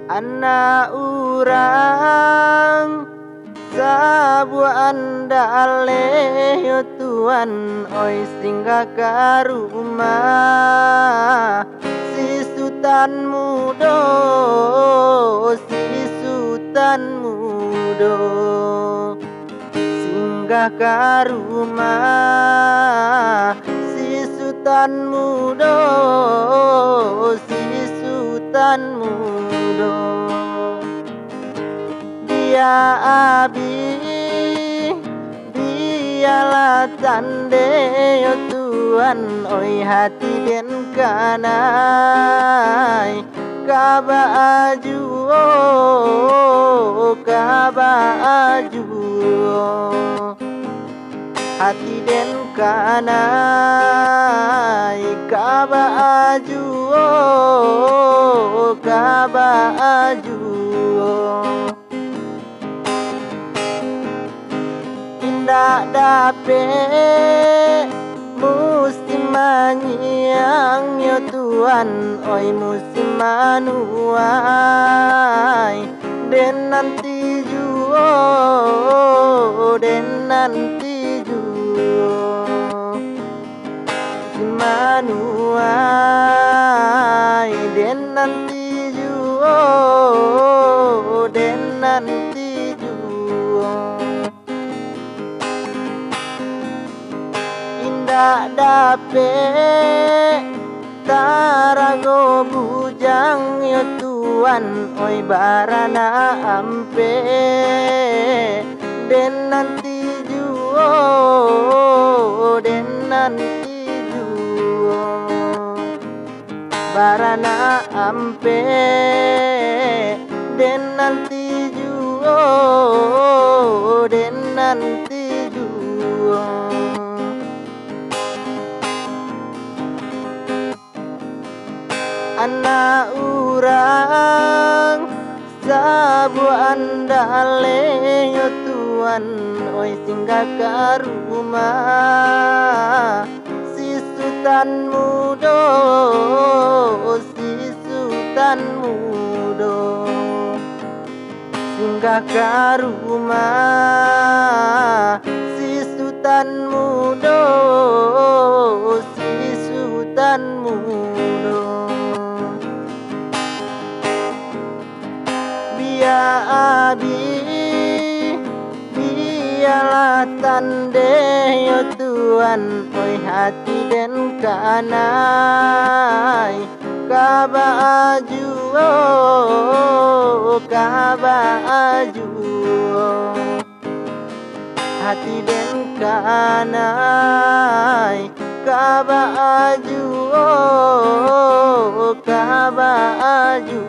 Anak urang sabuah andale yo Tuhan oi singgah ke rumah si Sultan mudo, si Sultan mudo singgah ke rumah si Sultan mudo, si Sultan mudo. Dia abi dialah tande yo Tuhan oi hati den kanai kaba aju kaba aju hati den kanai kaba aju kaba aju indah dapet musim manyiang yo Tuhan oi musim manuai den nanti juo den nanti juo si manuai den nanti juo den nanti juo indah dapet tarago bujang yo Tuhan oi barana ampe den nanti juo den nanti juo barana ampe den nanti juo den nanti juo anak urang sabuah andale yo Tuhan oi singgah ke rumah si Sultan mudo, si Sultan mudo singgah ke rumah si Sultan mudo, si Sultan mudo biar abi biarlah tande yo Tuhan oi hati den kanai kaba aju kaba aju hati den kanai kaba aju kaba aju